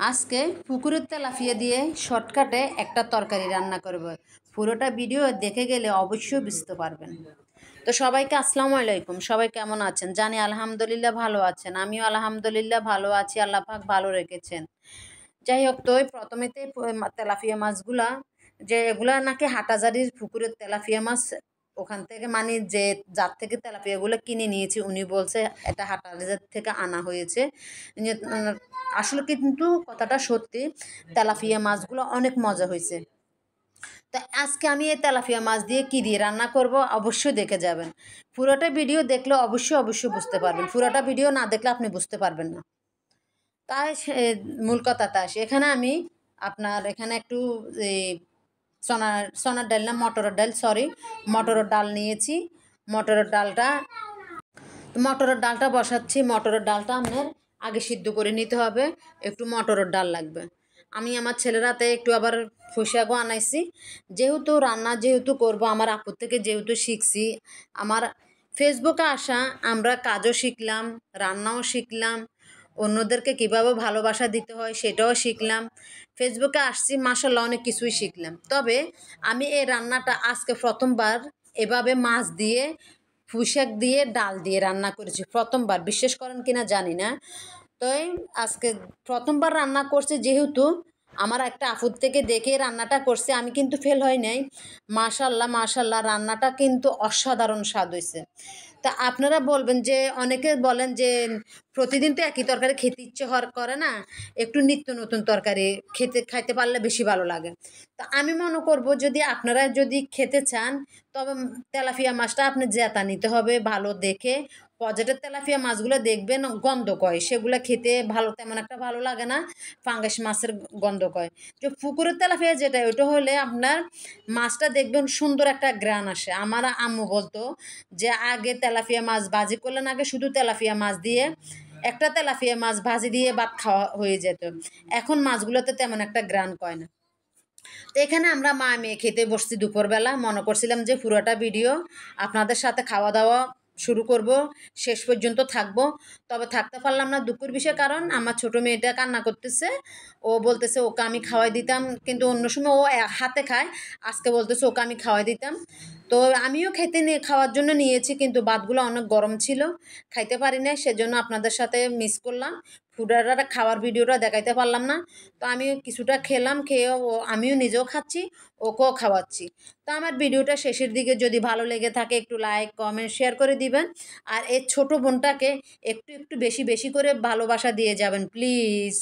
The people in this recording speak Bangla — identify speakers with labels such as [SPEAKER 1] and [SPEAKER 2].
[SPEAKER 1] আজকে পুকুরের তেলাপিয়া দিয়ে শর্টকাটে একটা তরকারি রান্না করব। পুরোটা ভিডিও দেখে গেলে অবশ্যই বুঝতে পারবেন। তো সবাইকে আসসালামু আলাইকুম। সবাই কেমন আছেন? জানি আলহামদুলিল্লাহ ভালো আছেন। আমিও আলহামদুলিল্লাহ ভালো আছি, আল্লাহ পাক ভালো রেখেছেন। যাই হোক, তো প্রথমেতে তেলাপিয়া মাছগুলা যে এগুলা নাকি হাটাজারির পুকুরের তেলাপিয়া মাছ, ওখান থেকে মানে যে যার থেকে তেলাপিয়াগুলো কিনে নিয়েছি উনি বলছে এটা হাটাজার থেকে আনা হয়েছে। আসলে কিন্তু কথাটা সত্যি, তেলাপিয়া মাছগুলো অনেক মজা হয়েছে। তো আজকে আমি এই তেলাপিয়া মাছ দিয়ে কী দিয়ে রান্না করব অবশ্যই দেখে যাবেন। পুরোটা ভিডিও দেখলে অবশ্যই বুঝতে পারবেন, পুরোটা ভিডিও না দেখলে আপনি বুঝতে পারবেন না। তাই মূল কথাটা আসে এখানে। আমি আপনার এখানে একটু এই সোনার ডাল না মটরের ডাল, সরি, মটরের ডাল নিয়েছি। মটরের ডালটা মটরের ডালটা বসাচ্ছি। মটরের ডালটা আপনার আগে সিদ্ধ করে নিতে হবে। একটু মটরের ডাল লাগবে। আমি আমার ছেলের হাতে একটু আবার ফুসিয়াগো আনাইছি। যেহেতু রান্না যেহেতু করব, আমার আপুর থেকে যেহেতু শিখছি, আমার ফেসবুকে আসা আমরা কাজও শিখলাম, রান্নাও শিখলাম, অন্যদেরকে কীভাবে ভালোবাসা দিতে হয় সেটাও শিখলাম। ফেসবুকে আসছি, মাশাআল্লাহ অনেক কিছুই শিখলাম। তবে আমি এই রান্নাটা আজকে প্রথমবার এভাবে মাছ দিয়ে পুঁইশাক দিয়ে ডাল দিয়ে রান্না করেছি, প্রথমবার। বিশ্বাস করেন কিনা জানি না। তো আজকে প্রথমবার রান্না করছি, যেহেতু আমার একটা আপুর থেকে দেখে রান্নাটা করছে, আমি কিন্তু ফেল হয় নাই। মাশাআল্লাহ রান্নাটা কিন্তু অসাধারণ স্বাদ হয়েছে। তা আপনারা বলবেন যে, অনেকে বলেন যে প্রতিদিন তো একই তরকারি খেতে ইচ্ছে করে না, একটু নিত্য নতুন তরকারি খাইতে পারলে বেশি ভালো লাগে। তা আমি মনে করব, যদি আপনারা যদি খেতে চান, তবে তেলাপিয়া মাছটা আপনি জেতা নিতে হবে ভালো দেখে। পজেটের তেলাপিয়া মাছগুলো দেখবেন গন্ধ কয়, সেগুলো খেতে ভালো, তেমন একটা ভালো লাগে না। ফাঙ্গাস মাছের গন্ধ কয়। যে পুকুরের তেলাপিয়া যেটা, ওইটা হলে আপনার মাছটা দেখবেন সুন্দর একটা গ্রান আসে। আমার আম্মু বলতো যে আগে তেলাপিয়া মাছ ভাজি করলেন, আগে শুধু তেলাপিয়া মাছ দিয়ে একটা তেলাপিয়া মাছ ভাজি দিয়ে ভাত খাওয়া হয়ে যেত। এখন মাছগুলোতে তেমন একটা গ্রান কয় না। তো এখানে আমরা মা মেয়ে খেতে বসছি দুপুরবেলা। মনে করছিলাম যে পুরোটা ভিডিও আপনাদের সাথে খাওয়া দাওয়া শুরু করব, শেষ পর্যন্ত থাকবো। তবে থাকতে পারলাম না, দুঃখের বিষয়। কারণ আমার ছোট মেয়েটা কান্না করতেছে, ও বলতেছে ওকে আমি খাওয়াই দিতাম, কিন্তু অন্য সময় ও হাতে খায়, আজকে বলতেছে ওকে আমি খাওয়াই দিতাম। তো আমিও খাওয়ার জন্য নিয়েছি, কিন্তু ভাতগুলো অনেক গরম ছিল, খাইতে পারি না। সেজন্য আপনাদের সাথে মিস করলাম, ফুডাররা খাওয়ার ভিডিওটা দেখাইতে পারলাম না। তো আমি কিছুটা খেলাম, খেয়ে আমিও নিজেও খাচ্ছি, ওকেও খাওয়াচ্ছি। তো আমার ভিডিওটা শেষের দিকে যদি ভালো লেগে থাকে, একটু লাইক কমেন্ট শেয়ার করে দিবেন। আর এই ছোট বোনটাকে একটু বেশি করে ভালোবাসা দিয়ে যাবেন প্লিজ।